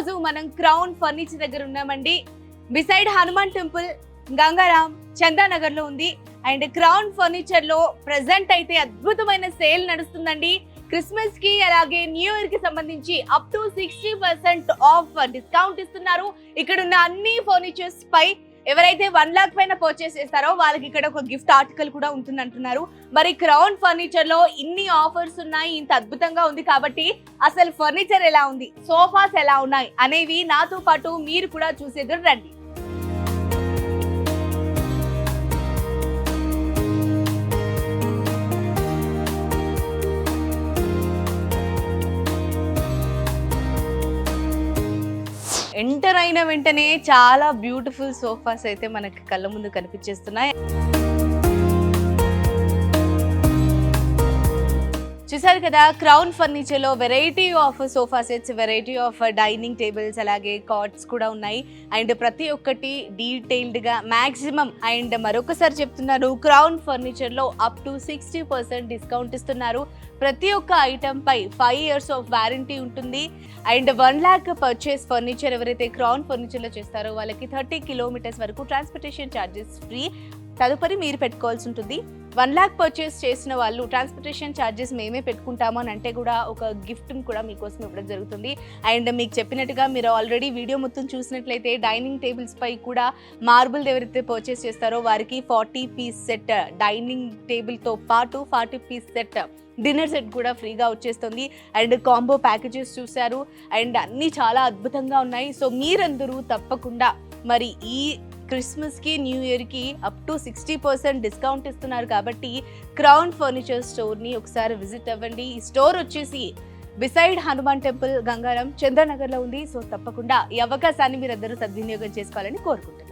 రోజు మనం crown furniture దగ్గర ఉన్నామండి. బిసైడ్ హనుమాన్ టెంపుల్, గంగారాం, చందానగర్ లో ఉంది. అండ్ క్రౌన్ ఫర్నిచర్ లో ప్రెసెంట్ అయితే అద్భుతమైన సేల్ నడుస్తుందండి. క్రిస్మస్ కి అలాగే న్యూ ఇయర్ కి సంబంధించి అప్ టు 60% ఆఫ్ డిస్కౌంట్ ఇస్తున్నారు. ఇక్కడ ఉన్న అన్ని ఫర్నిచర్స్ పై ఎవరైతే 1 lakh పైన పర్చేస్ చేస్తారో వాళ్ళకి ఇక్కడ ఒక గిఫ్ట్ ఆర్టికల్ కూడా ఉంటుంది అంటున్నారు. మరి క్రౌన్ ఫర్నిచర్ లో ఇన్ని ఆఫర్స్ ఉన్నాయి, ఇంత అద్భుతంగా ఉంది కాబట్టి అసలు ఫర్నిచర్ ఎలా ఉంది, సోఫాస్ ఎలా ఉన్నాయి అనేవి నాతో పాటు మీరు కూడా చూసేద్దరు రండి. ఎంటర్ అయిన వెంటనే చాలా బ్యూటిఫుల్ సోఫాస్ అయితే మనకి కళ్ళ ముందు కనిపించేస్తున్నాయి. చూసారు కదా, క్రౌన్ ఫర్నిచర్ లో variety of sofa sets, variety of dining tables, అలాగే కాట్స్ కూడా ఉన్నాయి. అండ్ ప్రతి ఒక్కటి డీటెయిల్డ్ గా మాక్సిమం. అండ్ మరొకసారి చెప్తున్నారు, క్రౌన్ ఫర్నిచర్ లో అప్ టు 60% డిస్కౌంట్ ఇస్తున్నారు. ప్రతి ఒక్క ఐటమ్ పై 5 years ఆఫ్ వారంటీ ఉంటుంది. అండ్ 1 lakh పర్చేస్ ఫర్నిచర్ ఎవరైతే క్రౌన్ ఫర్నిచర్ లో చేస్తారో వాళ్ళకి 30 kilometers వరకు ట్రాన్స్పోర్టేషన్ ఛార్జెస్ ఫ్రీ. తదుపరి మీరు పెట్టుకోవాల్సి ఉంటుంది. 1 lakh పర్చేస్ చేసిన వాళ్ళు ట్రాన్స్పోర్టేషన్ ఛార్జెస్ మేమే పెట్టుకుంటాము అని అంటే కూడా ఒక గిఫ్ట్ని కూడా మీకోసం ఇవ్వడం జరుగుతుంది. అండ్ మీకు చెప్పినట్టుగా మీరు ఆల్రెడీ వీడియో మొత్తం చూసినట్లయితే డైనింగ్ టేబుల్స్ పై కూడా మార్బుల్ ఎవరైతే పర్చేస్ చేస్తారో వారికి 40 piece సెట్ డైనింగ్ టేబుల్తో పాటు 40 piece సెట్ డిన్నర్ సెట్ కూడా ఫ్రీగా వచ్చేస్తుంది. అండ్ కాంబో ప్యాకేజెస్ చూశారు. అండ్ అన్నీ చాలా అద్భుతంగా ఉన్నాయి. సో మీరందరూ తప్పకుండా మరి ఈ క్రిస్మస్కి, న్యూ ఇయర్కి అప్ టు 60% డిస్కౌంట్ ఇస్తున్నారు కాబట్టి క్రౌన్ ఫర్నిచర్ స్టోర్ని ఒకసారి విజిట్ అవ్వండి. ఈ స్టోర్ వచ్చేసి బిసైడ్ హనుమాన్ టెంపుల్, గంగారాం, చంద్రనగర్లో ఉంది. సో తప్పకుండా ఈ అవకాశాన్ని మీరందరూ సద్వినియోగం చేసుకోవాలని కోరుకుంటున్నాను.